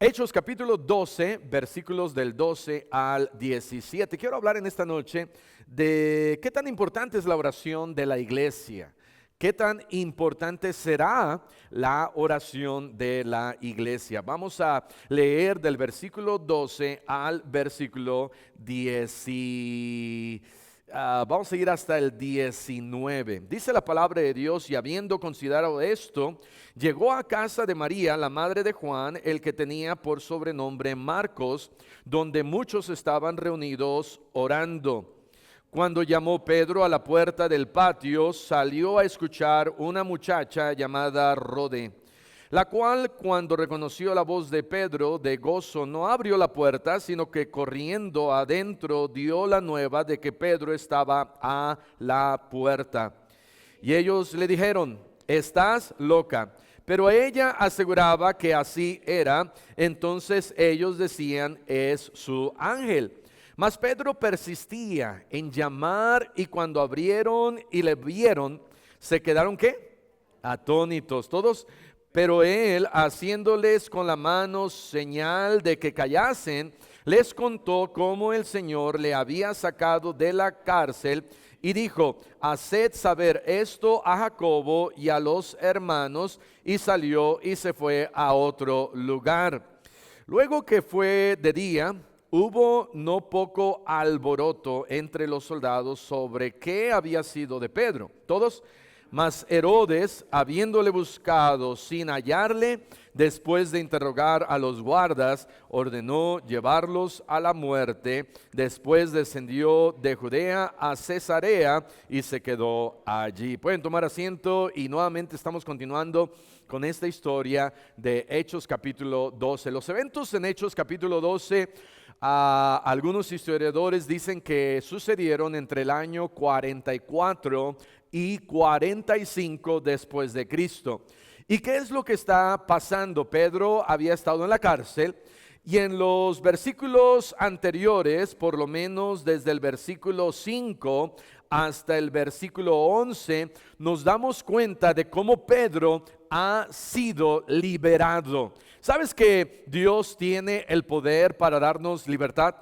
Hechos capítulo 12, versículos del 12 al 17. Quiero hablar en esta noche de qué tan importante es la oración de la iglesia. ¿Qué tan importante será la oración de la iglesia? Vamos a leer del versículo 12 al versículo 10. Vamos a ir hasta el 19. Dice la palabra de Dios: y habiendo considerado esto, llegó a casa de María, la madre de Juan, el que tenía por sobrenombre Marcos, donde muchos estaban reunidos orando. Cuando llamó Pedro a la puerta del patio, salió a escuchar una muchacha llamada Rode, la cual, cuando reconoció la voz de Pedro, de gozo no abrió la puerta, sino que corriendo adentro dio la nueva de que Pedro estaba a la puerta. Y ellos le dijeron: estás loca. Pero ella aseguraba que así era. Entonces ellos decían: es su ángel. Mas Pedro persistía en llamar, y cuando abrieron y le vieron, se quedaron ¿qué? Atónitos todos. Pero él, haciéndoles con la mano señal de que callasen, les contó cómo el Señor le había sacado de la cárcel, y dijo: haced saber esto a Jacobo y a los hermanos. Y salió y se fue a otro lugar. Luego que fue de día, hubo no poco alboroto entre los soldados sobre qué había sido de Pedro. Todos. Mas Herodes, habiéndole buscado sin hallarle, después de interrogar a los guardas, ordenó llevarlos a la muerte. Después descendió de Judea a Cesarea y se quedó allí. Pueden tomar asiento, y nuevamente estamos continuando con esta historia de Hechos capítulo 12. Los eventos en Hechos capítulo 12, algunos historiadores dicen que sucedieron entre el año 44 y 45 después de Cristo. ¿Y qué es lo que está pasando? Pedro había estado en la cárcel, y en los versículos anteriores, por lo menos desde el versículo 5 hasta el versículo 11, nos damos cuenta de cómo Pedro ha sido liberado. ¿Sabes que Dios tiene el poder para darnos libertad?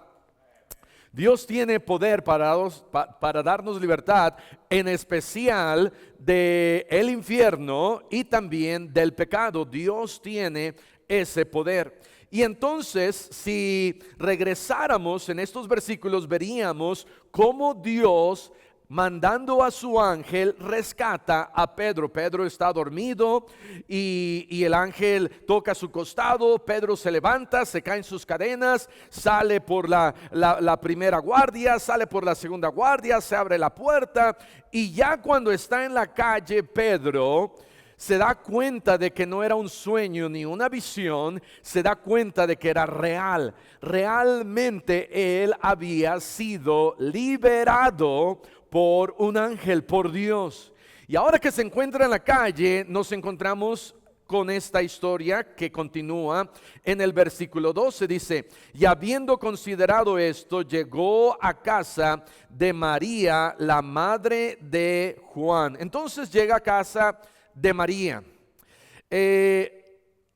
Dios tiene poder para darnos libertad, en especial del infierno y también del pecado. Dios tiene ese poder. Y entonces, si regresáramos en estos versículos, veríamos cómo Dios, mandando a su ángel, rescata a Pedro. Pedro está dormido y el ángel toca su costado. Pedro se levanta, se caen sus cadenas, sale por la primera guardia, sale por la segunda guardia, se abre la puerta, y ya cuando está en la calle, Pedro se da cuenta de que no era un sueño ni una visión. Se da cuenta de que era real. Realmente él había sido liberado por un ángel, por Dios. Y ahora que se encuentra en la calle, nos encontramos con esta historia que continúa en el versículo 12. Dice: y habiendo considerado esto, llegó a casa de María, la madre de Juan. Entonces llega a casa de María.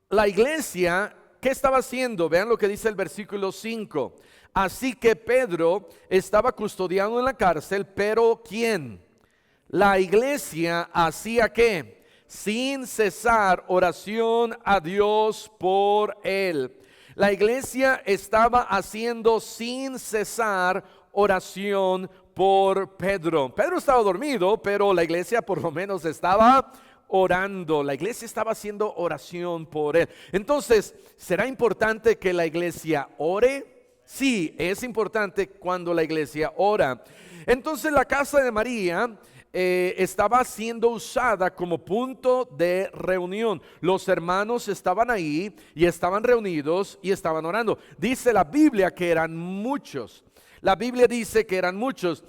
La iglesia, ¿qué estaba haciendo? Vean lo que dice el versículo 5. Así que Pedro estaba custodiado en la cárcel, pero ¿quién? La iglesia hacía ¿qué? Sin cesar oración a Dios por él. La iglesia estaba haciendo sin cesar oración por Pedro. Pedro estaba dormido, pero la iglesia por lo menos estaba orando. La iglesia estaba haciendo oración por él. Entonces, ¿será importante que la iglesia ore? Sí, es importante cuando la iglesia ora. Entonces la casa de María estaba siendo usada como punto de reunión. Los hermanos estaban ahí y estaban reunidos y estaban orando. Dice la Biblia que eran muchos. La Biblia dice que eran muchos.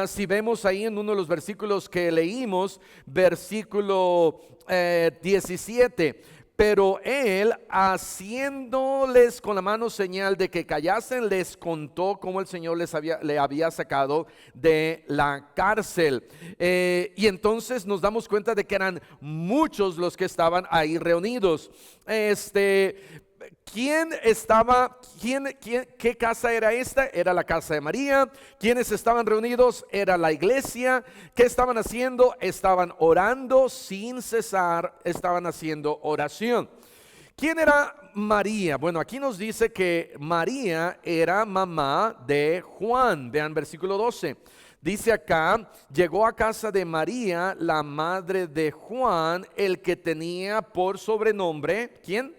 Si vemos ahí en uno de los versículos que leímos, versículo 17. Pero él, haciéndoles con la mano señal de que callasen, les contó cómo el Señor le había sacado de la cárcel. Y entonces nos damos cuenta de que eran muchos los que estaban ahí reunidos. ¿Qué casa era esta? Era la casa de María. ¿Quiénes estaban reunidos? Era la iglesia. ¿Qué estaban haciendo? Estaban orando sin cesar, estaban haciendo oración. ¿Quién era María? Bueno, aquí nos dice que María era mamá de Juan. Vean versículo 12. Dice acá, llegó a casa de María, la madre de Juan, el que tenía por sobrenombre, ¿quién?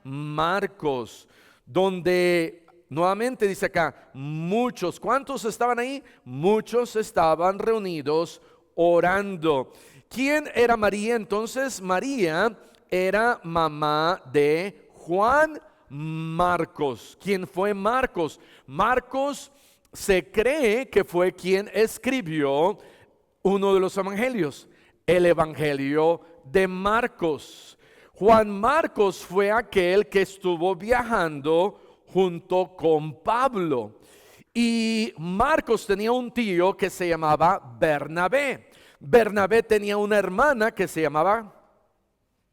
Marcos, donde nuevamente dice acá, muchos, ¿cuántos estaban ahí? Muchos estaban reunidos orando. ¿Quién era María entonces? María era mamá de Juan Marcos. ¿Quién fue Marcos? Marcos se cree que fue quien escribió uno de los evangelios, el evangelio de Marcos. Juan Marcos fue aquel que estuvo viajando junto con Pablo. Y Marcos tenía un tío que se llamaba Bernabé. Bernabé tenía una hermana que se llamaba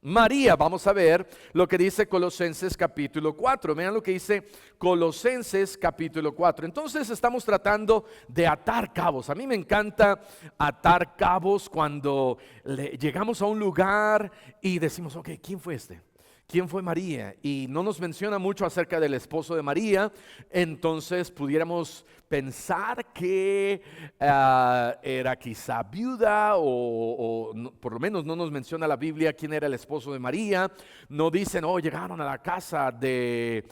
María. Vamos a ver lo que dice Colosenses capítulo 4. Vean lo que dice Colosenses capítulo 4. Entonces estamos tratando de atar cabos. A mí me encanta atar cabos cuando llegamos a un lugar y decimos, ok, ¿quién fue este? ¿Quién fue María? Y no nos menciona mucho acerca del esposo de María, entonces pudiéramos pensar que era quizá viuda o por lo menos no nos menciona la Biblia quién era el esposo de María. No dicen, oh, llegaron a la casa de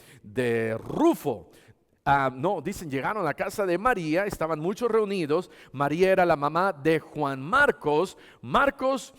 Rufo. No, dicen llegaron a la casa de María, estaban muchos reunidos. María era la mamá de Juan Marcos. Marcos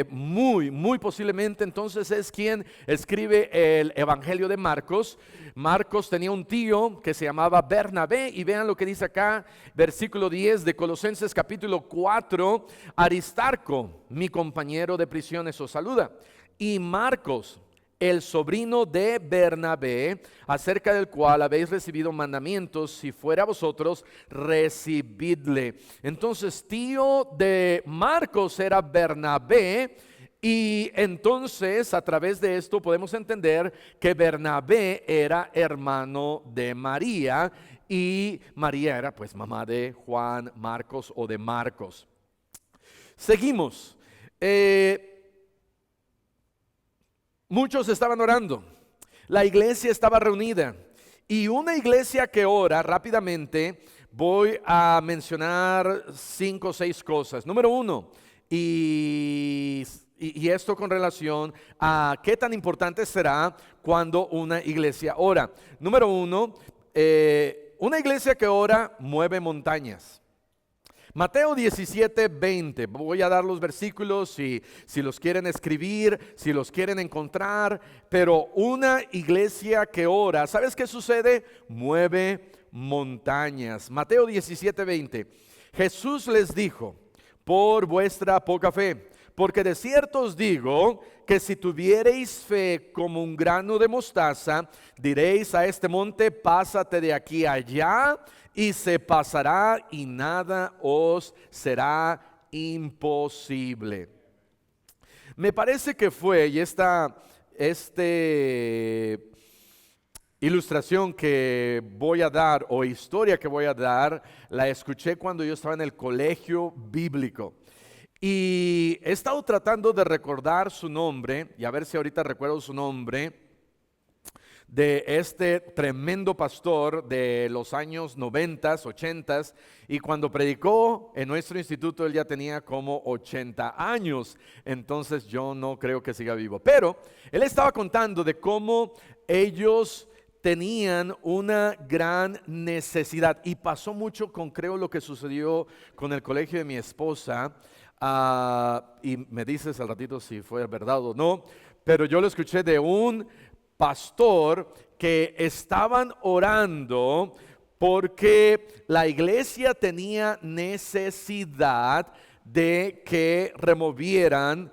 muy posiblemente entonces es quien escribe el evangelio de Marcos. Marcos tenía un tío que se llamaba Bernabé, y vean lo que dice acá, versículo 10 de Colosenses capítulo 4. Aristarco, mi compañero de prisiones, os saluda, y Marcos, el sobrino de Bernabé, acerca del cual habéis recibido mandamientos, si fuera a vosotros, recibidle. Entonces, tío de Marcos era Bernabé, y entonces a través de esto podemos entender que Bernabé era hermano de María, y María era pues mamá de Juan Marcos o de Marcos. Seguimos. Muchos estaban orando, la iglesia estaba reunida, y una iglesia que ora, rápidamente voy a mencionar 5 o 6 cosas. Número 1, y esto con relación a qué tan importante será cuando una iglesia ora. Número 1, una iglesia que ora mueve montañas. Mateo 17:20, voy a dar los versículos si los quieren escribir, si los quieren encontrar, pero una iglesia que ora, ¿sabes qué sucede? Mueve montañas. Mateo 17:20, Jesús les dijo, por vuestra poca fe, porque de cierto os digo que si tuviereis fe como un grano de mostaza, diréis a este monte, pásate de aquí a allá, y se pasará, y nada os será imposible. Me parece que fue, y esta ilustración que voy a dar, o historia que voy a dar, la escuché cuando yo estaba en el colegio bíblico. Y he estado tratando de recordar su nombre, y a ver si ahorita recuerdo su nombre, de este tremendo pastor de los años 90, 80, y cuando predicó en nuestro instituto él ya tenía como 80 años, entonces yo no creo que siga vivo, pero él estaba contando de cómo ellos tenían una gran necesidad, y pasó mucho con, creo, lo que sucedió con el colegio de mi esposa. Y me dices al ratito si fue verdad o no, pero yo lo escuché de un pastor que estaban orando porque la iglesia tenía necesidad de que removieran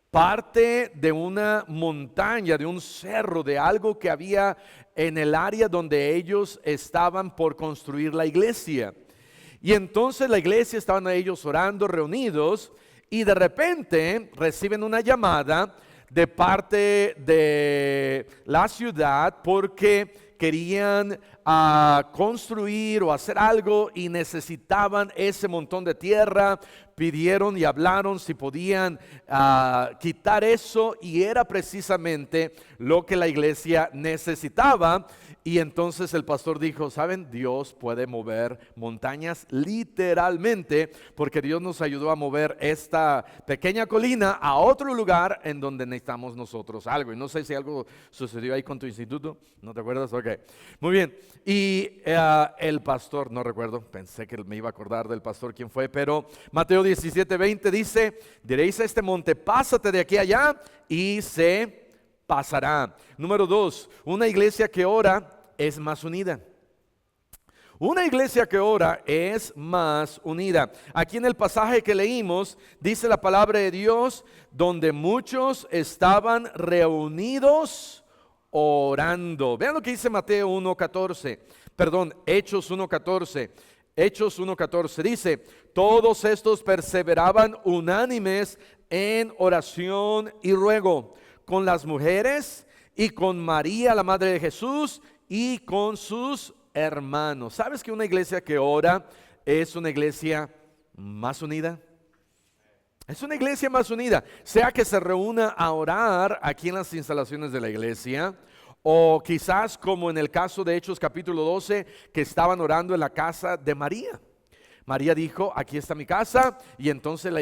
parte de una montaña, de un cerro, de algo que había en el área donde ellos estaban por construir la iglesia. Y entonces la iglesia, estaban ellos orando, reunidos, y de repente reciben una llamada de parte de la ciudad porque querían construir o hacer algo y necesitaban ese montón de tierra. Pidieron y hablaron si podían quitar eso, y era precisamente lo que la iglesia necesitaba. Y entonces el pastor dijo, ¿saben? Dios puede mover montañas literalmente, porque Dios nos ayudó a mover esta pequeña colina a otro lugar en donde necesitamos nosotros algo. Y no sé si algo sucedió ahí con tu instituto, ¿no te acuerdas? Ok, muy bien. Y el pastor, no recuerdo, pensé que me iba a acordar del pastor quién fue, pero Mateo 17:20 dice, diréis a este monte, pásate de aquí a allá, y se pasará. Número 2, una iglesia que ora es más unida. Una iglesia que ora es más unida. Aquí en el pasaje que leímos, dice la palabra de Dios, donde muchos estaban reunidos orando. Vean lo que dice Mateo 1:14, perdón, Hechos 1:14. Hechos 1:14 dice, todos estos perseveraban unánimes en oración y ruego, con las mujeres y con María, la madre de Jesús, y con sus hermanos. ¿Sabes que una iglesia que ora es una iglesia más unida? Es una iglesia más unida, sea que se reúna a orar aquí en las instalaciones de la iglesia, o quizás como en el caso de Hechos capítulo 12, que estaban orando en la casa de María. María dijo, aquí está mi casa, y entonces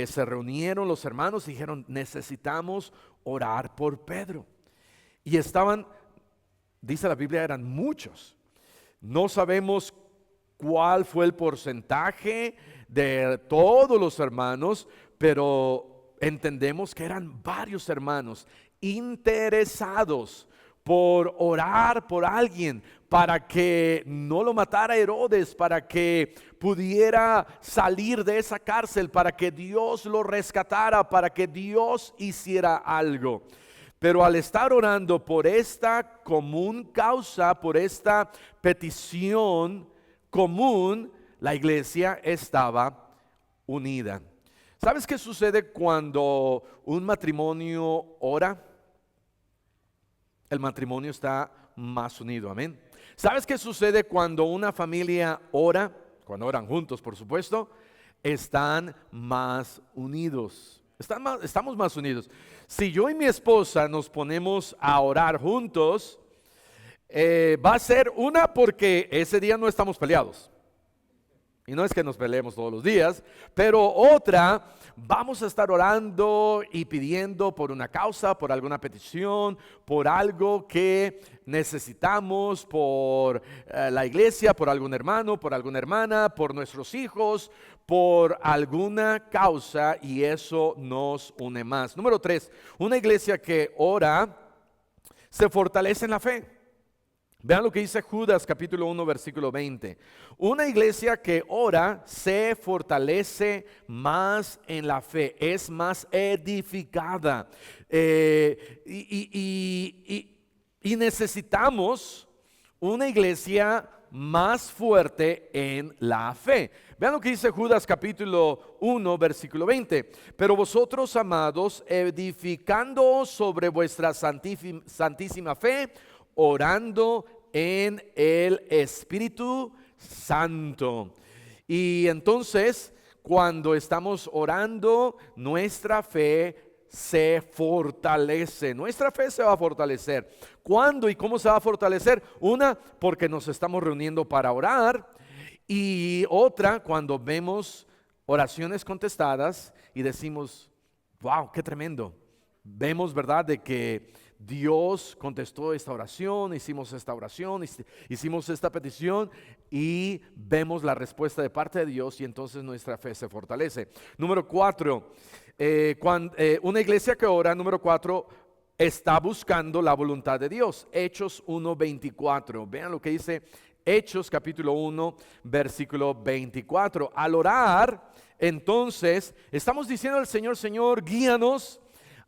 se reunieron los hermanos y dijeron, necesitamos orar por Pedro. Y estaban, dice la Biblia, eran muchos. No sabemos cuál fue el porcentaje de todos los hermanos, pero entendemos que eran varios hermanos interesados por orar por alguien, para que no lo matara Herodes, para que pudiera salir de esa cárcel, para que Dios lo rescatara, para que Dios hiciera algo. Pero al estar orando por esta común causa, por esta petición común, la iglesia estaba unida. ¿Sabes qué sucede cuando un matrimonio ora? El matrimonio está más unido, amén. ¿Sabes qué sucede cuando una familia ora? Cuando oran juntos, por supuesto, están más unidos. Estamos más unidos. Si yo y mi esposa nos ponemos a orar juntos, va a ser una, porque ese día no estamos peleados. Y no es que nos peleemos todos los días, pero otra, vamos a estar orando y pidiendo por una causa, por alguna petición, por algo que necesitamos, por la iglesia, por algún hermano, por alguna hermana, por nuestros hijos, por alguna causa, y eso nos une más. Número 3, una iglesia que ora se fortalece en la fe. Vean lo que dice Judas capítulo 1 versículo 20. Una iglesia que ora se fortalece más en la fe, es más edificada. Y necesitamos una iglesia más fuerte en la fe. Vean lo que dice Judas capítulo 1 versículo 20. Pero vosotros, amados, edificándoos sobre vuestra santísima fe, orando en el Espíritu Santo. Y entonces, cuando estamos orando, nuestra fe se fortalece. Nuestra fe se va a fortalecer. ¿Cuándo y cómo se va a fortalecer? Una, porque nos estamos reuniendo para orar. Y otra, cuando vemos oraciones contestadas y decimos, wow, qué tremendo. Vemos, ¿verdad?, de que Dios contestó esta oración, hicimos esta oración, hicimos esta petición, y vemos la respuesta de parte de Dios, y entonces nuestra fe se fortalece. Número 4, una iglesia que ora, número 4, está buscando la voluntad de Dios. Hechos 1:24. Vean lo que dice Hechos capítulo 1 versículo 24. Al orar, entonces, estamos diciendo al Señor, Señor, guíanos.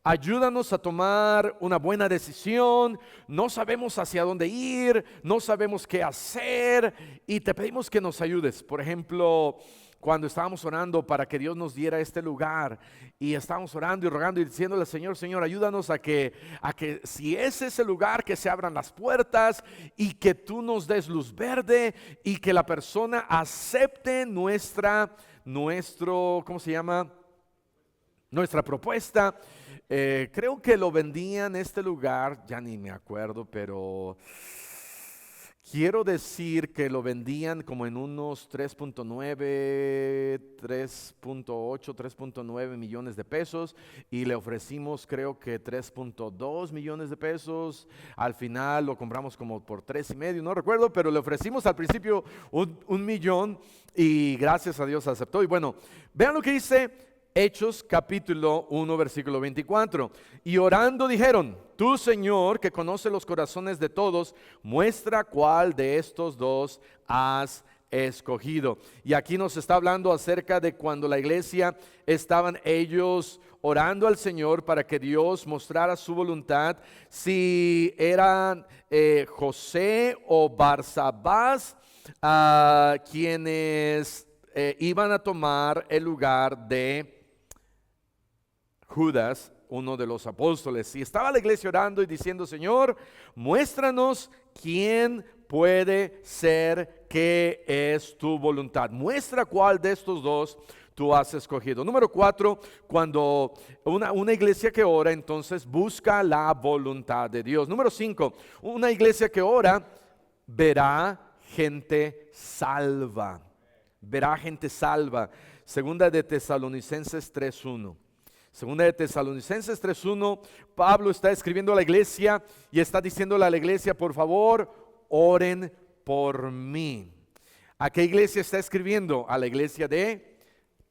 Ayúdanos a tomar una buena decisión. No sabemos hacia dónde ir, no sabemos qué hacer, y te pedimos que nos ayudes. Por ejemplo, cuando estábamos orando para que Dios nos diera este lugar, y estábamos orando y rogando y diciéndole al Señor, Señor, ayúdanos a que si es ese lugar, que se abran las puertas y que tú nos des luz verde y que la persona acepte ¿cómo se llama? Nuestra propuesta. Creo que lo vendían este lugar, ya ni me acuerdo, pero quiero decir que lo vendían como en unos 3.9, 3.8, 3.9 millones de pesos, y le ofrecimos creo que 3.2 millones de pesos. Al final lo compramos como por 3.5, no recuerdo, pero le ofrecimos al principio un millón, y gracias a Dios aceptó. Y bueno, vean lo que dice Hechos capítulo 1 versículo 24. Y orando dijeron: Tú, Señor, que conoces los corazones de todos, muestra cuál de estos dos has escogido. Y aquí nos está hablando acerca de cuando la iglesia estaban ellos orando al Señor para que Dios mostrara su voluntad, si eran José o Barsabás quienes iban a tomar el lugar de Judas, uno de los apóstoles. Y estaba la iglesia orando y diciendo: Señor, muéstranos quién puede ser, que es tu voluntad. Muestra cuál de estos dos tú has escogido. Número 4, cuando una iglesia que ora, entonces busca la voluntad de Dios. Número 5, una iglesia que ora verá gente salva. Verá gente salva. Segunda de Tesalonicenses 3:1. Segunda de Tesalonicenses 3:1, Pablo está escribiendo a la iglesia y está diciéndole a la iglesia: por favor, oren por mí. ¿A qué iglesia está escribiendo? A la iglesia de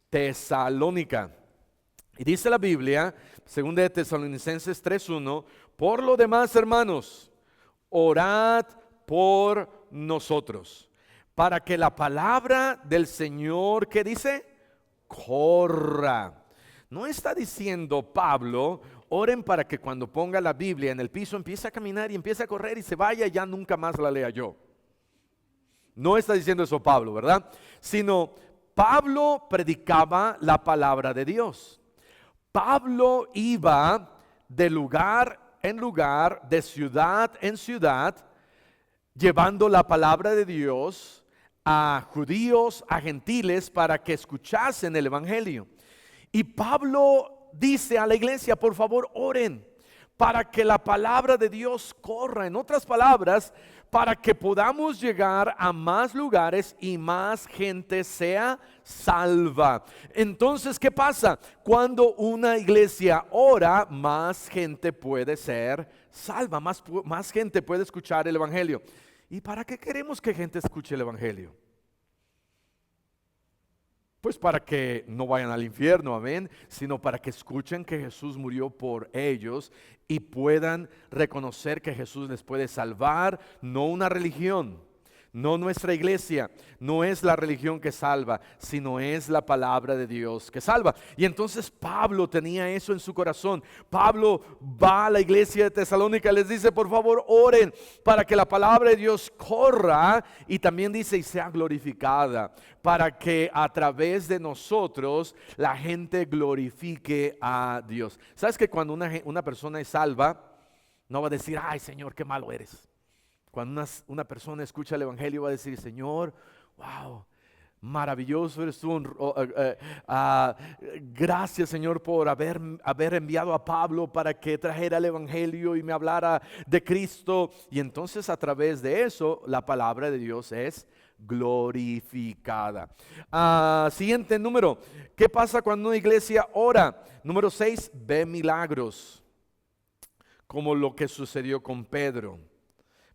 Tesalónica. Y dice la Biblia, segunda de Tesalonicenses 3:1, por lo demás, hermanos, orad por nosotros, para que la palabra del Señor, ¿qué dice? Corra. No está diciendo Pablo: oren para que cuando ponga la Biblia en el piso empiece a caminar y empiece a correr y se vaya y ya nunca más la lea yo. No está diciendo eso Pablo, ¿verdad? Sino Pablo predicaba la palabra de Dios. Pablo iba de lugar en lugar, de ciudad en ciudad, llevando la palabra de Dios a judíos, a gentiles, para que escuchasen el evangelio. Y Pablo dice a la iglesia: por favor, oren para que la palabra de Dios corra. En otras palabras, para que podamos llegar a más lugares y más gente sea salva. Entonces, ¿qué pasa? Cuando una iglesia ora, más gente puede ser salva, más gente puede escuchar el evangelio. ¿Y para qué queremos que gente escuche el evangelio? Pues para que no vayan al infierno, amén, sino para que escuchen que Jesús murió por ellos y puedan reconocer que Jesús les puede salvar. No una religión, no nuestra iglesia, no es la religión que salva, sino es la palabra de Dios que salva. Y entonces Pablo tenía eso en su corazón. Pablo va a la iglesia de Tesalónica y les dice: por favor, oren para que la palabra de Dios corra, y también dice: y sea glorificada, para que a través de nosotros la gente glorifique a Dios. ¿Sabes que cuando una persona es salva, no va a decir: ay Señor, qué malo eres? Cuando una persona escucha el evangelio, va a decir: Señor, wow, maravilloso eres tú. Gracias, Señor, por haber enviado a Pablo para que trajera el evangelio y me hablara de Cristo. Y entonces, a través de eso, la palabra de Dios es glorificada. Siguiente número: ¿qué pasa cuando una iglesia ora? Número 6, ve milagros, como lo que sucedió con Pedro.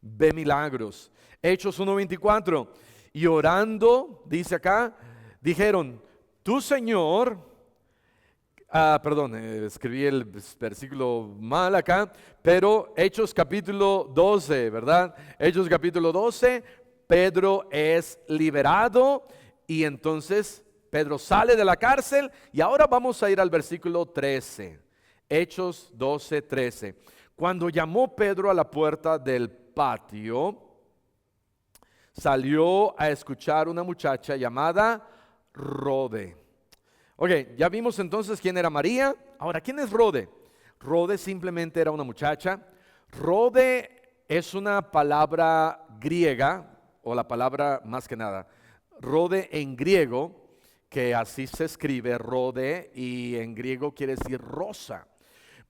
Ve milagros. Hechos 1:24. Y orando, dice acá, dijeron: tú, Señor, escribí el versículo mal acá, pero Hechos capítulo 12, ¿verdad? Hechos capítulo 12, Pedro es liberado, y entonces Pedro sale de la cárcel. Y ahora vamos a ir al versículo 13. Hechos 12:13. Cuando llamó Pedro a la puerta del patio, salió a escuchar una muchacha llamada Rode. Ok, ya vimos entonces quién era María. Ahora, ¿quién es Rode? Rode simplemente era una muchacha. Rode es una palabra griega, o la palabra más que nada, Rode en griego, que así se escribe, Rode, y en griego quiere decir rosa.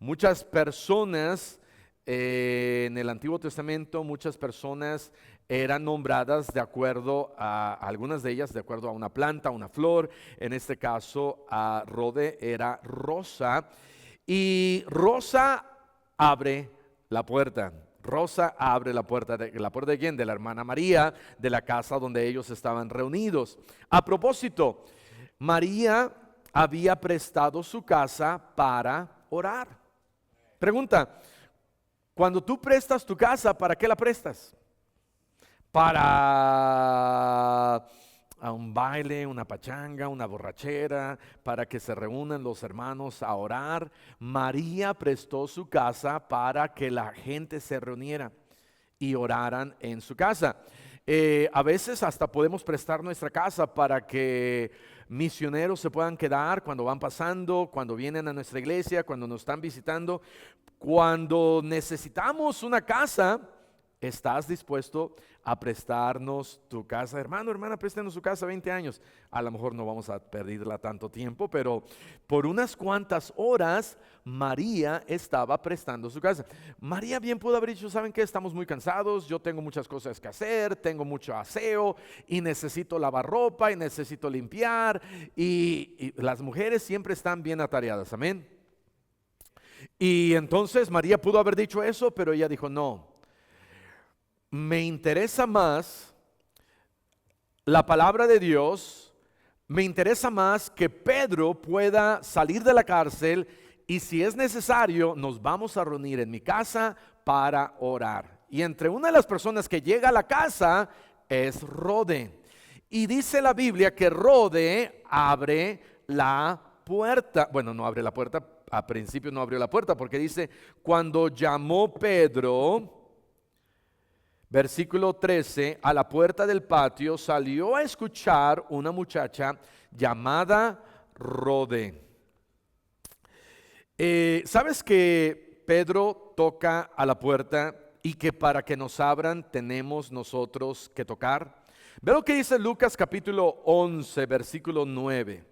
Muchas personas en el Antiguo Testamento, muchas personas eran nombradas de acuerdo a algunas de ellas, de acuerdo a una planta, una flor. En este caso, a Rode era rosa. Y Rosa abre la puerta. Rosa abre la puerta. ¿La puerta de quién? De la hermana María, de la casa donde ellos estaban reunidos. A propósito, María había prestado su casa para orar. Pregunta, cuando tú prestas tu casa, ¿para qué la prestas? Para a un baile, una pachanga, una borrachera, para que se reúnan los hermanos a orar. María prestó su casa para que la gente se reuniera y oraran en su casa. A veces hasta podemos prestar nuestra casa para que misioneros se puedan quedar cuando van pasando, cuando vienen a nuestra iglesia, cuando nos están visitando. Cuando necesitamos una casa, ¿estás dispuesto a prestarnos tu casa? Hermano, hermana, préstenos su casa 20 años. A lo mejor no vamos a perderla tanto tiempo, pero por unas cuantas horas María estaba prestando su casa. María bien pudo haber dicho, ¿saben qué? Estamos muy cansados, yo tengo muchas cosas que hacer, tengo mucho aseo y necesito lavar ropa y necesito limpiar. Y las mujeres siempre están bien atareadas, amén. Y entonces María pudo haber dicho eso, pero ella dijo, no. Me interesa más la palabra de Dios, me interesa más que Pedro pueda salir de la cárcel y si es necesario nos vamos a reunir en mi casa para orar. Y entre una de las personas que llega a la casa es Rode. Y dice la Biblia que Rode abre la puerta. Bueno, no abre la puerta, a principio no abrió la puerta porque dice, cuando llamó Pedro... Versículo 13, a la puerta del patio salió a escuchar una muchacha llamada Rode. ¿Sabes que Pedro toca a la puerta y que para que nos abran tenemos nosotros que tocar? Ve lo que dice Lucas capítulo 11, versículo 9.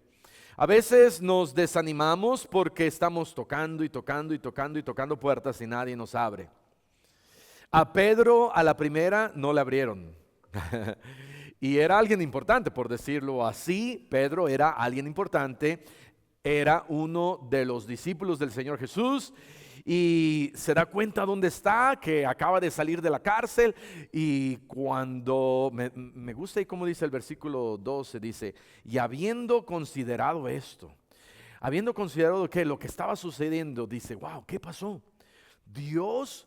A veces nos desanimamos porque estamos tocando y tocando y tocando y tocando puertas y nadie nos abre. A Pedro a la primera no le abrieron. Y era alguien importante, por decirlo así. Pedro era alguien importante. Era uno de los discípulos del Señor Jesús. Y se da cuenta dónde está, que acaba de salir de la cárcel. Y cuando, me gusta y como dice el versículo 12, dice, y habiendo considerado esto, habiendo considerado que lo que estaba sucediendo, dice, wow, ¿qué pasó? Dios...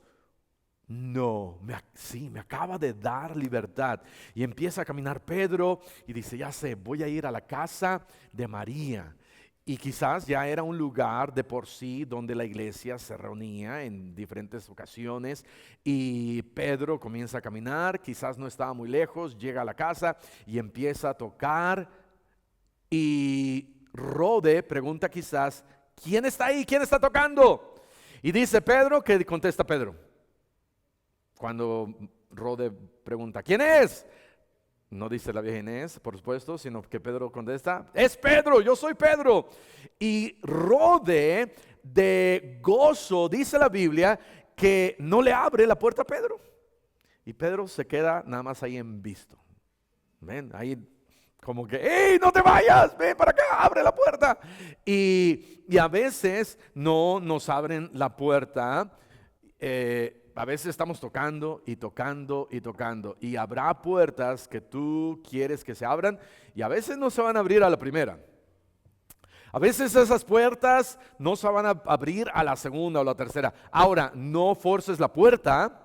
No, sí, me acaba de dar libertad. Y empieza a caminar Pedro y dice, ya sé, voy a ir a la casa de María. Y quizás ya era un lugar de por sí donde la iglesia se reunía en diferentes ocasiones. Y Pedro comienza a caminar, quizás no estaba muy lejos, llega a la casa y empieza a tocar. Y Rode pregunta quizás, ¿quién está ahí? ¿Quién está tocando? Y dice Pedro, ¿qué contesta Pedro? Cuando Rode pregunta, ¿quién es? No dice la vieja Inés, por supuesto, sino que Pedro contesta, es Pedro, yo soy Pedro. Y Rode de gozo, dice la Biblia, que no le abre la puerta a Pedro. Y Pedro se queda nada más ahí en visto. Ven, ahí como que, ¡hey, no te vayas! Ven para acá, abre la puerta. Y a veces no nos abren la puerta. A veces estamos tocando y tocando y tocando y habrá puertas que tú quieres que se abran y a veces no se van a abrir a la primera. A veces esas puertas no se van a abrir a la segunda o la tercera. Ahora, no forces la puerta,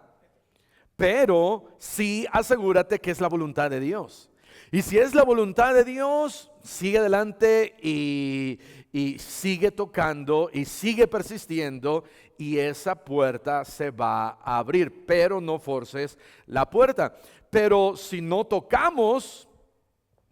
pero sí asegúrate que es la voluntad de Dios. Y si es la voluntad de Dios, sigue adelante y sigue tocando y sigue persistiendo y esa puerta se va a abrir, pero no forces la puerta. Pero si no tocamos,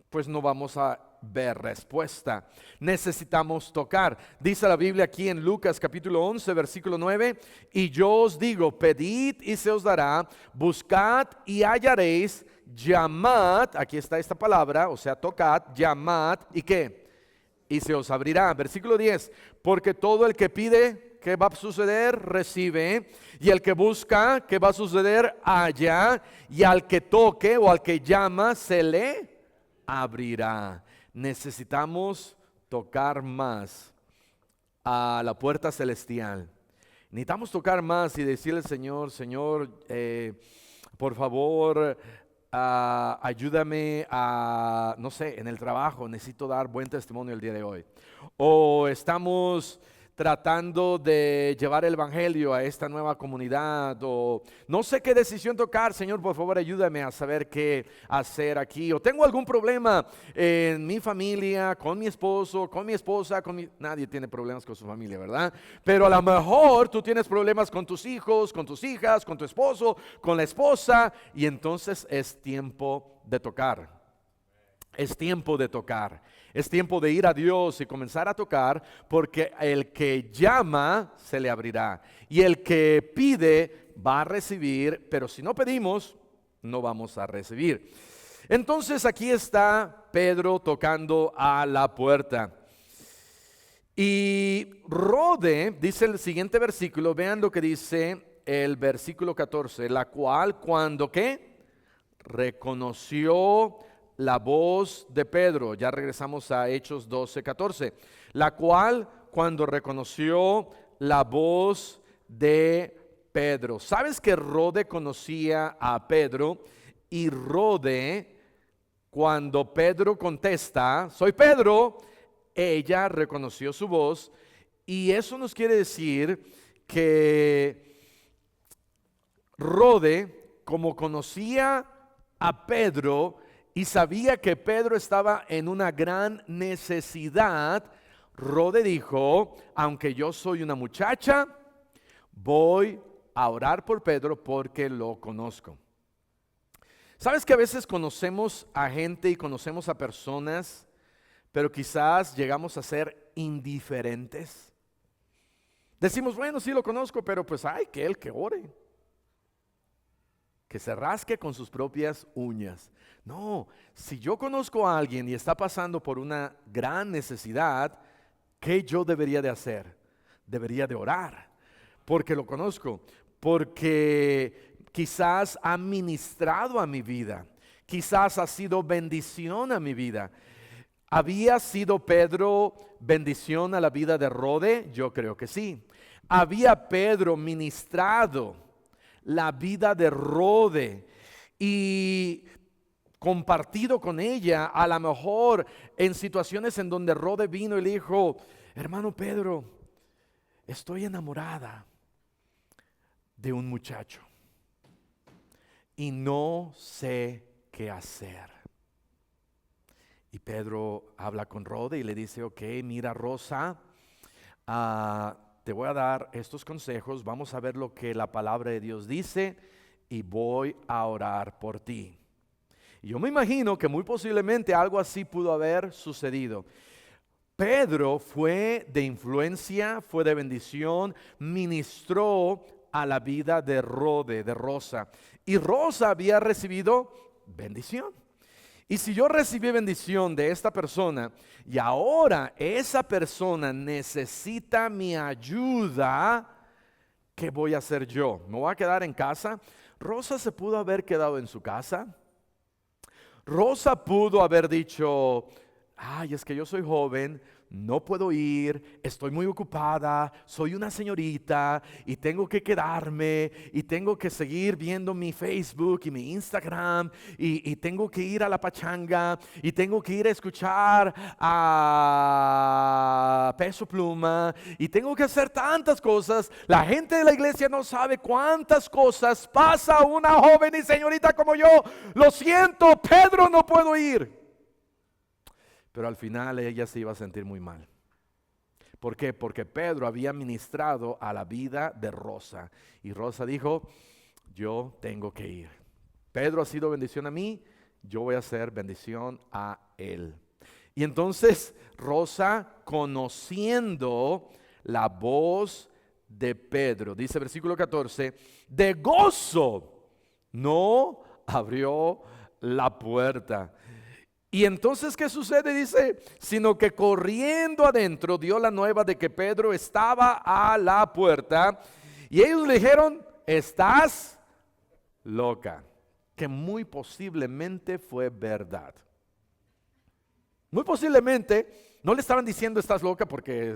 pues no vamos a ver respuesta. Necesitamos tocar. Dice la Biblia aquí en Lucas capítulo 11, versículo 9, y yo os digo, pedid y se os dará, buscad y hallaréis, llamad, aquí está esta palabra, o sea, tocad, llamad, ¿y qué? Y se os abrirá. Versículo 10, porque todo el que pide, ¿qué va a suceder? Recibe. Y el que busca, ¿qué va a suceder? Halla. Y al que toque o al que llama, se le abrirá. Necesitamos tocar más a la puerta celestial. Necesitamos tocar más y decirle al Señor, Señor, por favor, ayúdame a, no sé, en el trabajo, necesito dar buen testimonio el día de hoy. O estamos tratando de llevar el evangelio a esta nueva comunidad, o no sé qué decisión tocar. Señor, por favor, ayúdame a saber qué hacer aquí. O tengo algún problema en mi familia, con mi esposo, con mi esposa, nadie tiene problemas con su familia, ¿verdad? Pero a lo mejor tú tienes problemas con tus hijos, con tus hijas, con tu esposo, con la esposa, y entonces es tiempo de tocar. Es tiempo de tocar. Es tiempo de ir a Dios y comenzar a tocar, porque el que llama se le abrirá y el que pide va a recibir, pero si no pedimos no vamos a recibir. Entonces aquí está Pedro tocando a la puerta. Y Rode, dice el siguiente versículo, vean lo que dice el versículo 14, la cual cuando ¿qué? Reconoció la voz de Pedro, ya regresamos a Hechos 12:14, la cual cuando reconoció la voz de Pedro. ¿Sabes que Rode conocía a Pedro? Y Rode, cuando Pedro contesta, soy Pedro, ella reconoció su voz, y eso nos quiere decir que Rode, como conocía a Pedro, y sabía que Pedro estaba en una gran necesidad, Rode dijo, aunque yo soy una muchacha, voy a orar por Pedro porque lo conozco. ¿Sabes que a veces conocemos a gente y conocemos a personas, pero quizás llegamos a ser indiferentes? Decimos, bueno, sí lo conozco, pero pues hay que él que ore, que se rasque con sus propias uñas. No, si yo conozco a alguien y está pasando por una gran necesidad, ¿qué yo debería de hacer? Debería de orar, porque lo conozco, porque quizás ha ministrado a mi vida, quizás ha sido bendición a mi vida. ¿Había sido Pedro bendición a la vida de Rode? Yo creo que sí. ¿Había Pedro ministrado la vida de Rode y compartido con ella, a lo mejor en situaciones en donde Rode vino y le dijo, hermano Pedro, estoy enamorada de un muchacho y no sé qué hacer? Y Pedro habla con Rode y le dice, ok, mira Rosa, te voy a dar estos consejos, vamos a ver lo que la palabra de Dios dice y voy a orar por ti. Y yo me imagino que muy posiblemente algo así pudo haber sucedido. Pedro fue de influencia, fue de bendición, ministró a la vida de Rode, de Rosa. Y Rosa había recibido bendición. Y si yo recibí bendición de esta persona y ahora esa persona necesita mi ayuda, ¿qué voy a hacer yo? ¿Me voy a quedar en casa? Rosa se pudo haber quedado en su casa. Rosa pudo haber dicho, ay, es que yo soy joven, no puedo ir, estoy muy ocupada, soy una señorita y tengo que quedarme y tengo que seguir viendo mi Facebook y mi Instagram y tengo que ir a la pachanga y tengo que ir a escuchar a Peso Pluma y tengo que hacer tantas cosas. La gente de la iglesia no sabe cuántas cosas pasa una joven y señorita como yo. Lo siento, Pedro, no puedo ir. Pero al final ella se iba a sentir muy mal. ¿Por qué? Porque Pedro había ministrado a la vida de Rosa. Y Rosa dijo, yo tengo que ir. Pedro ha sido bendición a mí, yo voy a ser bendición a él. Y entonces Rosa, conociendo la voz de Pedro, dice versículo 14, de gozo no abrió la puerta. Y entonces, ¿qué sucede? Dice, sino que corriendo adentro dio la nueva de que Pedro estaba a la puerta. Y ellos le dijeron, estás loca. Que muy posiblemente fue verdad. Muy posiblemente no le estaban diciendo estás loca porque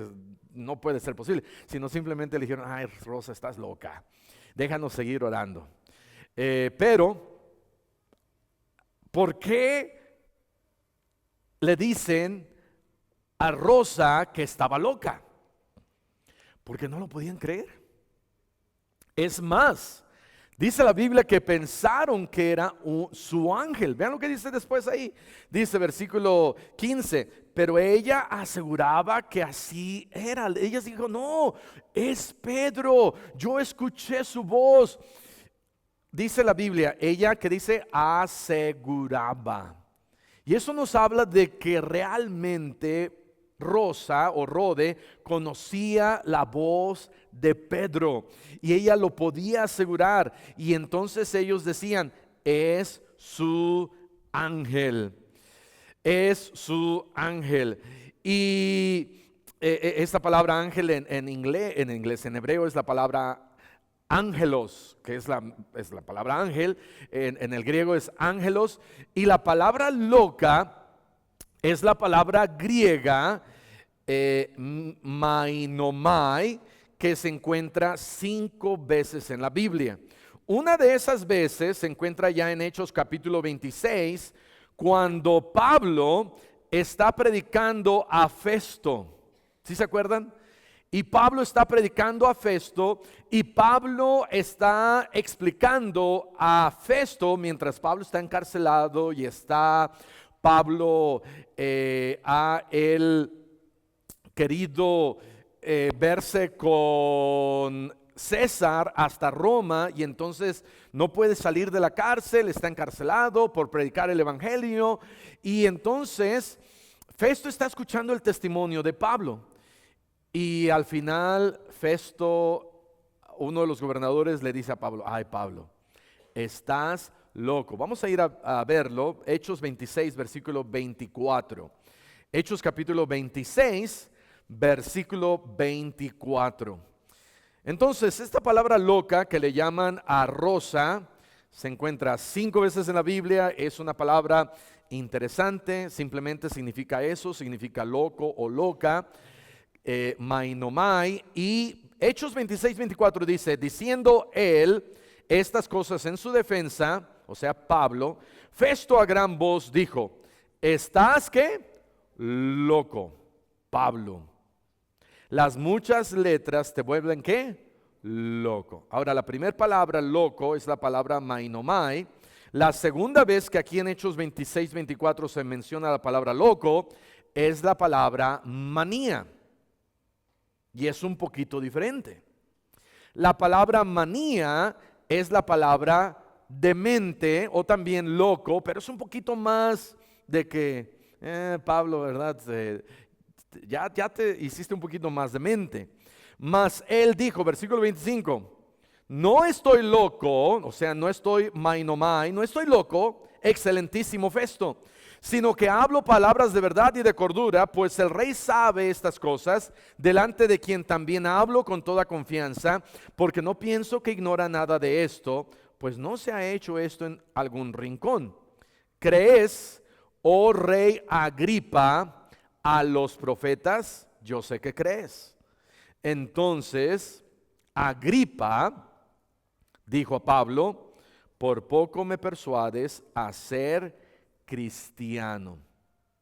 no puede ser posible, sino simplemente le dijeron, ay, Rosa, estás loca. Déjanos seguir orando. Pero, ¿por qué le dicen a Rosa que estaba loca? Porque no lo podían creer. Es más, dice la Biblia que pensaron que era su ángel. Vean lo que dice después ahí. Dice versículo 15, pero ella aseguraba que así era. Ella dijo, no, es Pedro, yo escuché su voz. Dice la Biblia, ella que dice aseguraba. Y eso nos habla de que realmente Rosa o Rode conocía la voz de Pedro y ella lo podía asegurar. Y entonces ellos decían, es su ángel, es su ángel. Y esta palabra ángel en inglés, en hebreo es la palabra ángelos, que es la palabra ángel, en el griego es ángelos, y la palabra loca es la palabra griega mainomai, que se encuentra 5 veces en la Biblia. Una de esas veces se encuentra ya en Hechos capítulo 26, cuando Pablo está predicando a Festo. ¿Sí se acuerdan? Y Pablo está predicando a Festo y Pablo está explicando a Festo mientras Pablo está encarcelado y está Pablo a él querido verse con César hasta Roma y entonces no puede salir de la cárcel, está encarcelado por predicar el evangelio y entonces Festo está escuchando el testimonio de Pablo. Y al final Festo, uno de los gobernadores, le dice a Pablo, ay Pablo, estás loco. Vamos a ir a verlo, Hechos 26, versículo 24. Hechos capítulo 26, versículo 24. Entonces, esta palabra loca que le llaman a Rosa, se encuentra 5 veces en la Biblia, es una palabra interesante, simplemente significa eso, significa loco o loca. Mainomai, y Hechos 26, 24 dice, diciendo él estas cosas en su defensa, o sea Pablo, Festo a gran voz dijo, ¿estás qué? Loco, Pablo. Las muchas letras te vuelven ¿qué? Loco. Ahora la primera palabra loco es la palabra mainomai. La segunda vez que aquí en Hechos 26, 24 se menciona la palabra loco es la palabra manía. Y es un poquito diferente. La palabra manía es la palabra demente o también loco, pero es un poquito más de que, Pablo, ¿verdad? Ya te hiciste un poquito más demente. Mas él dijo, versículo 25, no estoy loco, o sea, no estoy mainomai, no estoy loco, excelentísimo Festo, sino que hablo palabras de verdad y de cordura, pues el rey sabe estas cosas, delante de quien también hablo con toda confianza, porque no pienso que ignora nada de esto, pues no se ha hecho esto en algún rincón. ¿Crees, oh rey Agripa, a los profetas? Yo sé que crees. Entonces, Agripa dijo a Pablo, por poco me persuades a ser cristiano.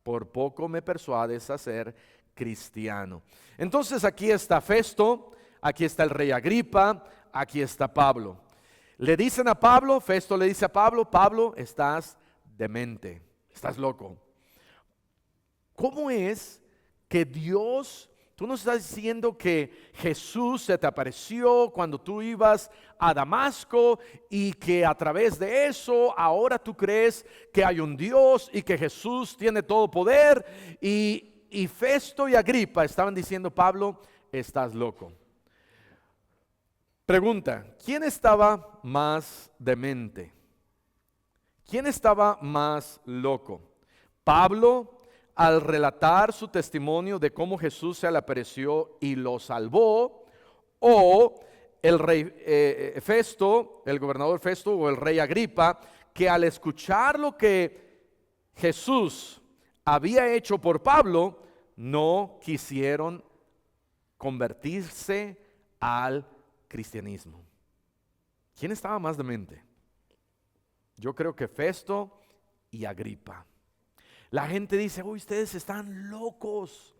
Por poco me persuades a ser cristiano. Entonces aquí está Festo, aquí está el rey Agripa, aquí está Pablo. Le dicen a Pablo, Festo le dice a Pablo, Pablo, estás demente, estás loco. ¿Cómo es que Dios Tú nos estás diciendo que Jesús se te apareció cuando tú ibas a Damasco y que a través de eso ahora tú crees que hay un Dios y que Jesús tiene todo poder. Y Festo y Agripa estaban diciendo, Pablo, estás loco. Pregunta, ¿quién estaba más demente? ¿Quién estaba más loco? ¿Pablo al relatar su testimonio de cómo Jesús se le apareció y lo salvó? ¿O el rey Festo, el gobernador Festo o el rey Agripa, que al escuchar lo que Jesús había hecho por Pablo, no quisieron convertirse al cristianismo? ¿Quién estaba más demente? Yo creo que Festo y Agripa. La gente dice, uy, ustedes están locos.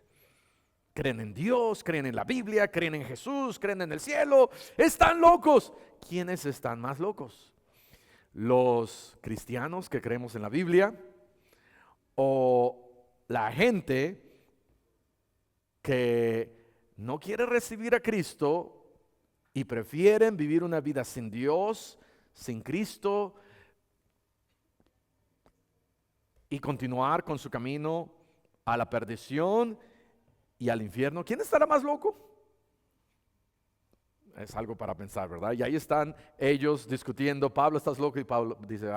Creen en Dios, creen en la Biblia, creen en Jesús, creen en el cielo. Están locos. ¿Quiénes están más locos? ¿Los cristianos que creemos en la Biblia? ¿O la gente que no quiere recibir a Cristo y prefieren vivir una vida sin Dios, sin Cristo, y continuar con su camino a la perdición y al infierno? ¿Quién estará más loco? Es algo para pensar, ¿verdad? Y ahí están ellos discutiendo. Pablo, ¿estás loco? Y Pablo dice,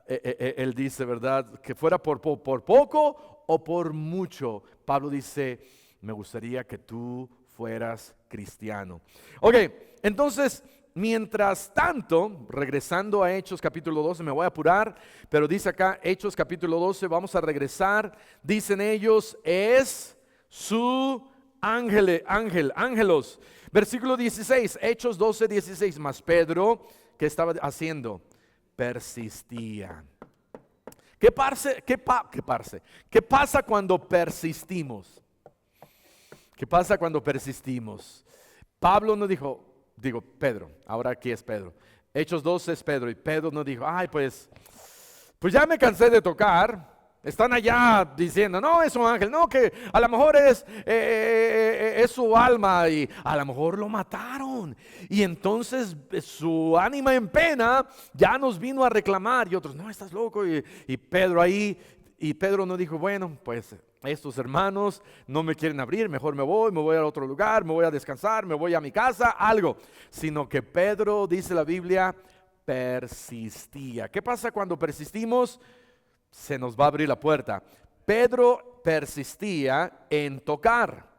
él dice, ¿verdad? Que fuera por poco o por mucho. Pablo dice, me gustaría que tú fueras cristiano. Ok, entonces, mientras tanto, regresando a Hechos capítulo 12, me voy a apurar, pero dice acá, Hechos capítulo 12, vamos a regresar. Dicen ellos, es su ángelos. Versículo 16, Hechos 12, 16. Mas Pedro, ¿qué estaba haciendo? Persistía. ¿Qué pasa cuando persistimos? ¿Qué pasa cuando persistimos? Pablo no dijo, Pedro, ahora aquí es Pedro. Hechos 12 es Pedro, y Pedro no dijo, ay, pues ya me cansé de tocar. Están allá diciendo, no, es un ángel, no, que a lo mejor es su alma y a lo mejor lo mataron. Y entonces su ánima en pena ya nos vino a reclamar. Y otros, no, estás loco. Y Pedro ahí, y Pedro no dijo, bueno, pues estos hermanos no me quieren abrir, mejor me voy a otro lugar, me voy a descansar, me voy a mi casa, algo. Sino que Pedro, dice la Biblia, persistía. ¿Qué pasa cuando persistimos? Se nos va a abrir la puerta. Pedro persistía en tocar.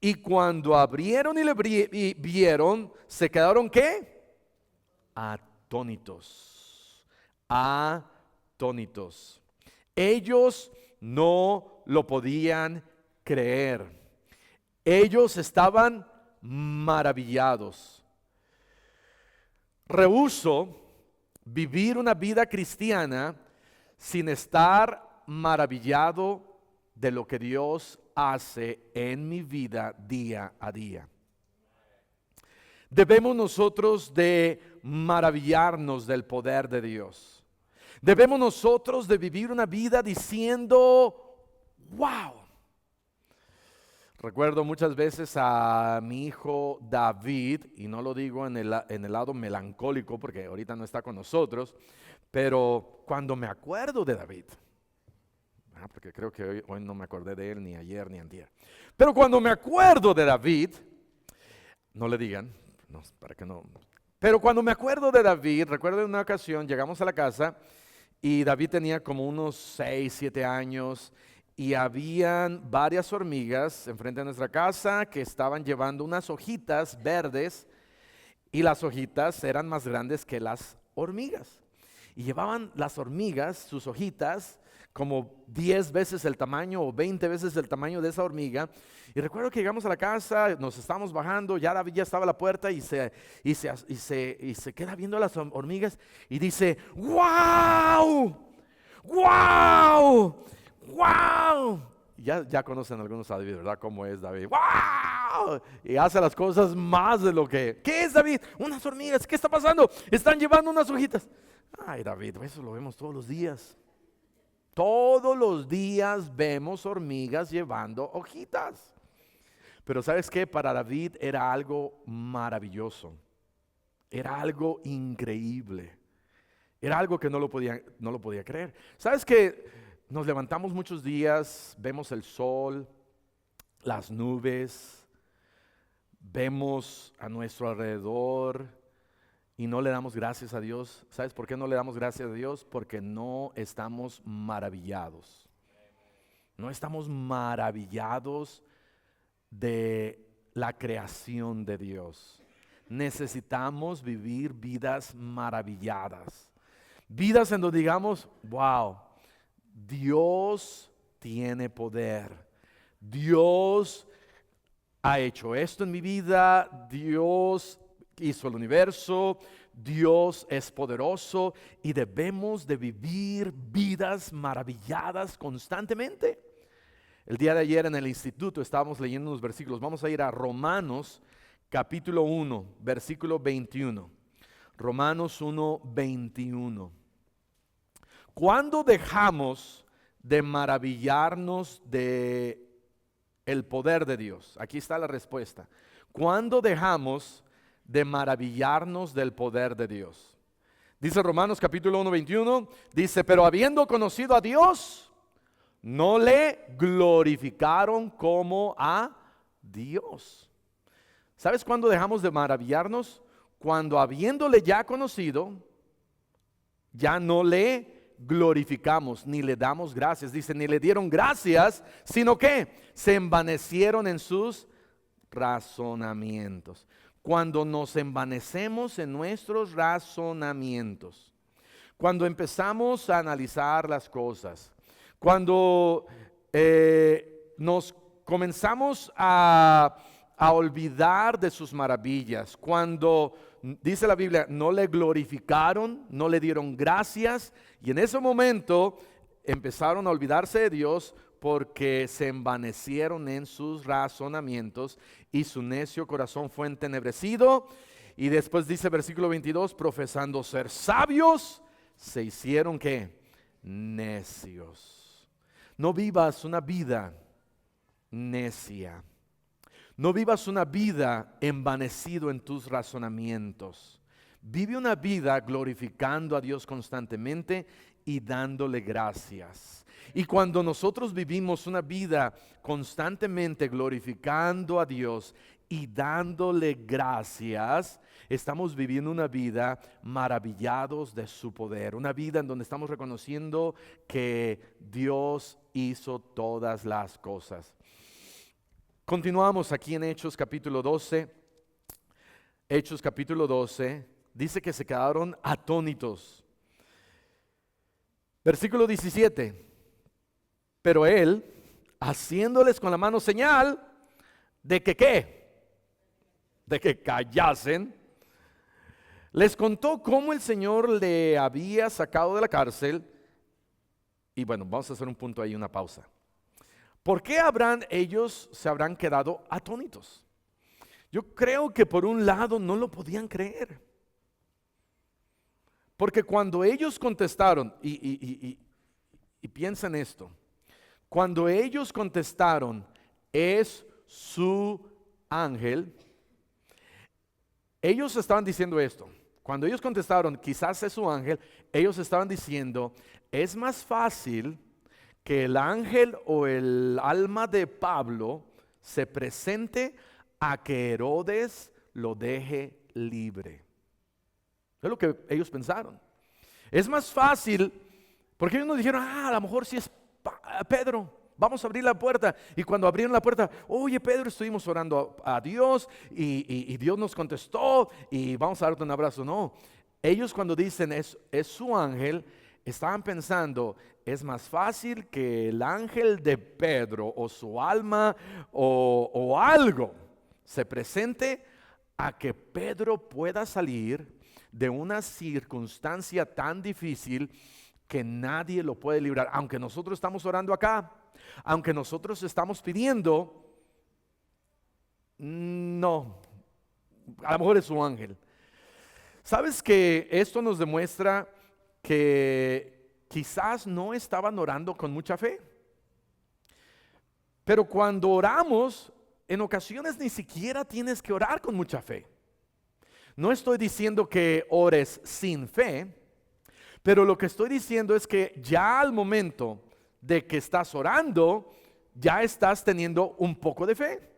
Y cuando abrieron y le vieron, se quedaron ¿qué? Atónitos. Atónitos. Ellos no lo podían creer. Ellos estaban maravillados. Rehúso vivir una vida cristiana sin estar maravillado de lo que Dios hace en mi vida día a día. Debemos nosotros de maravillarnos del poder de Dios. Debemos nosotros de vivir una vida diciendo, wow. Recuerdo muchas veces a mi hijo David, y no lo digo en el lado melancólico porque ahorita no está con nosotros, pero cuando me acuerdo de David, porque creo que hoy no me acordé de él ni ayer ni antier, pero cuando me acuerdo de David, no le digan, no, para que no, pero cuando me acuerdo de David, recuerdo en una ocasión llegamos a la casa y David tenía como unos 6, 7 años y habían varias hormigas enfrente de nuestra casa que estaban llevando unas hojitas verdes y las hojitas eran más grandes que las hormigas. Y llevaban las hormigas, sus hojitas, como 10 veces el tamaño o 20 veces el tamaño de esa hormiga. Y recuerdo que llegamos a la casa, nos estábamos bajando, ya David ya estaba a la puerta y se queda viendo a las hormigas y dice, ¡wow! ¡Wow! ¡Wow! Ya conocen algunos a David, ¿verdad? ¿Cómo es David? ¡Wow! Y hace las cosas más de lo que... ¿Qué es, David? Unas hormigas. ¿Qué está pasando? Están llevando unas hojitas. Ay, David, eso lo vemos todos los días. Todos los días vemos hormigas llevando hojitas. Pero ¿sabes qué? Para David era algo maravilloso. Era algo increíble. Era algo que no lo podía creer. ¿Sabes qué? Nos levantamos muchos días, vemos el sol, las nubes, vemos a nuestro alrededor y no le damos gracias a Dios. ¿Sabes por qué no le damos gracias a Dios? Porque no estamos maravillados. No estamos maravillados de la creación de Dios. Necesitamos vivir vidas maravilladas. Vidas en donde digamos, wow, Dios tiene poder. Dios ha hecho esto en mi vida. Dios hizo el universo. Dios es poderoso y debemos de vivir vidas maravilladas constantemente. El día de ayer en el instituto estábamos leyendo unos versículos. Vamos a ir a Romanos capítulo 1, versículo 21. Romanos 1, 21. ¿Cuándo dejamos de maravillarnos de el poder de Dios? Aquí está la respuesta. ¿Cuándo dejamos de maravillarnos del poder de Dios? Dice Romanos capítulo 1, 21, dice, pero habiendo conocido a Dios, no le glorificaron como a Dios. ¿Sabes cuándo dejamos de maravillarnos? Cuando habiéndole ya conocido, ya no le glorificamos, ni le damos gracias. Dice, ni le dieron gracias, sino que se envanecieron en sus razonamientos. Cuando nos envanecemos en nuestros razonamientos, cuando empezamos a analizar las cosas, cuando nos comenzamos a olvidar de sus maravillas, cuando dice la Biblia, no le glorificaron, no le dieron gracias, y en ese momento empezaron a olvidarse de Dios porque se envanecieron en sus razonamientos y su necio corazón fue entenebrecido. Y después dice versículo 22, profesando ser sabios, se hicieron ¿qué? Necios. No vivas una vida necia. No vivas una vida envanecido en tus razonamientos. Vive una vida glorificando a Dios constantemente y dándole gracias. Y cuando nosotros vivimos una vida constantemente glorificando a Dios y dándole gracias, estamos viviendo una vida maravillados de su poder. Una vida en donde estamos reconociendo que Dios hizo todas las cosas. Continuamos aquí en Hechos capítulo 12. Hechos capítulo 12 dice que se quedaron atónitos. Versículo 17. Pero él, haciéndoles con la mano señal de que ¿qué? De que callasen, les contó cómo el Señor le había sacado de la cárcel. Y bueno, vamos a hacer un punto ahí, una pausa. ¿Por qué ellos se habrán quedado atónitos? Yo creo que por un lado no lo podían creer. Porque cuando ellos contestaron, y piensa en esto, cuando ellos contestaron, es su ángel, ellos estaban diciendo esto. Cuando ellos contestaron, quizás es su ángel, ellos estaban diciendo, es más fácil que el ángel o el alma de Pablo se presente a que Herodes lo deje libre. Es lo que ellos pensaron. Es más fácil, porque ellos no dijeron, a lo mejor si es Pedro, vamos a abrir la puerta. Y cuando abrieron la puerta, oye Pedro, estuvimos orando a Dios y Dios nos contestó y vamos a darte un abrazo. No, ellos cuando dicen es su ángel, estaban pensando, es más fácil que el ángel de Pedro o su alma o algo se presente a que Pedro pueda salir de una circunstancia tan difícil que nadie lo puede librar. Aunque nosotros estamos orando acá, aunque nosotros estamos pidiendo, no, a lo mejor es su ángel. ¿Sabes que esto nos demuestra que quizás no estaban orando con mucha fe. Pero cuando oramos, en ocasiones ni siquiera tienes que orar con mucha fe. No estoy diciendo que ores sin fe, pero lo que estoy diciendo es que ya al momento de que estás orando, ya estás teniendo un poco de fe.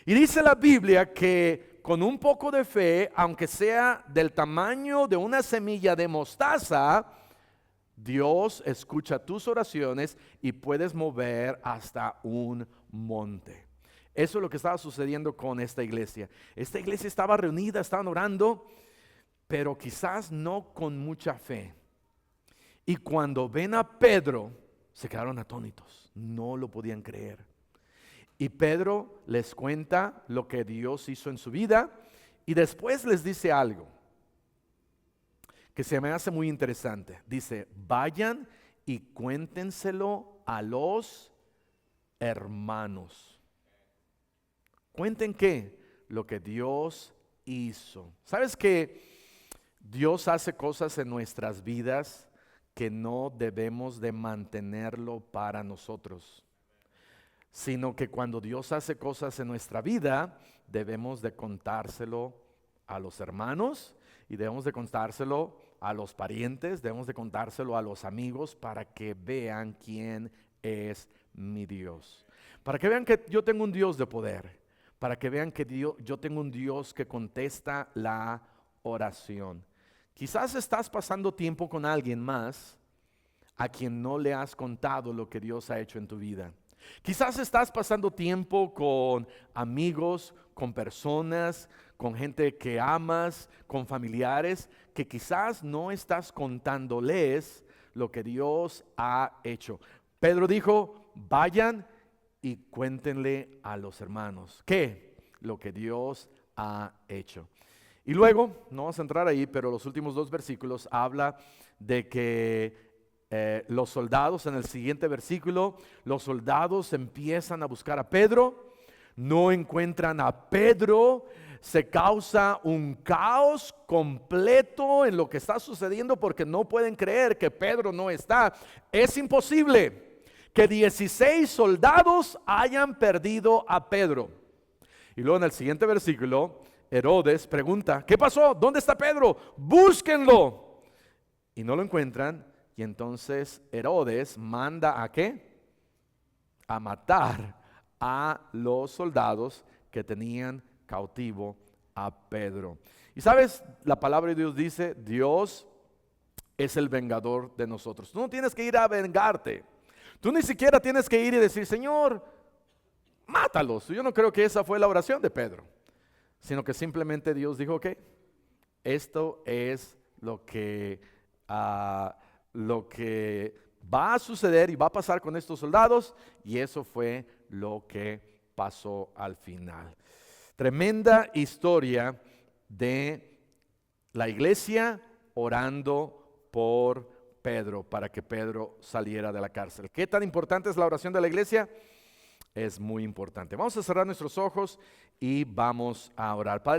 Y dice la Biblia que con un poco de fe, aunque sea del tamaño de una semilla de mostaza, Dios escucha tus oraciones y puedes mover hasta un monte. Eso es lo que estaba sucediendo con esta iglesia. Esta iglesia estaba reunida, estaban orando, pero quizás no con mucha fe. Y cuando ven a Pedro, se quedaron atónitos, no lo podían creer. Y Pedro les cuenta lo que Dios hizo en su vida y después les dice algo que se me hace muy interesante. Dice, vayan y cuéntenselo a los hermanos. ¿Cuenten qué? Lo que Dios hizo. ¿Sabes que Dios hace cosas en nuestras vidas que no debemos de mantenerlo para nosotros? Sino que cuando Dios hace cosas en nuestra vida, debemos de contárselo a los hermanos y debemos de contárselo a los parientes, debemos de contárselo a los amigos para que vean quién es mi Dios. Para que vean que yo tengo un Dios de poder, para que vean que yo tengo un Dios que contesta la oración. Quizás estás pasando tiempo con alguien más a quien no le has contado lo que Dios ha hecho en tu vida. Quizás estás pasando tiempo con amigos, con personas, con gente que amas, con familiares, que quizás no estás contándoles lo que Dios ha hecho. Pedro dijo, vayan y cuéntenle a los hermanos. ¿Qué? Lo que Dios ha hecho. Y luego, no vamos a entrar ahí, pero los últimos 2 versículos habla de que los soldados, en el siguiente versículo, los soldados empiezan a buscar a Pedro, no encuentran a Pedro, se causa un caos completo en lo que está sucediendo porque no pueden creer que Pedro no está. Es imposible que 16 soldados hayan perdido a Pedro. Y luego en el siguiente versículo, Herodes pregunta, ¿qué pasó? ¿Dónde está Pedro? Búsquenlo. Y no lo encuentran. Y entonces Herodes manda ¿a qué? A matar a los soldados que tenían cautivo a Pedro. Y sabes, la palabra de Dios dice, Dios es el vengador de nosotros. Tú no tienes que ir a vengarte. Tú ni siquiera tienes que ir y decir, Señor, mátalos. Yo no creo que esa fue la oración de Pedro, sino que simplemente Dios dijo, ok, esto es lo que va a suceder y va a pasar con estos soldados, y eso fue lo que pasó al final. Tremenda historia de la iglesia orando por Pedro para que Pedro saliera de la cárcel. ¿Qué tan importante es la oración de la iglesia? Es muy importante. Vamos a cerrar nuestros ojos y vamos a orar. Padre,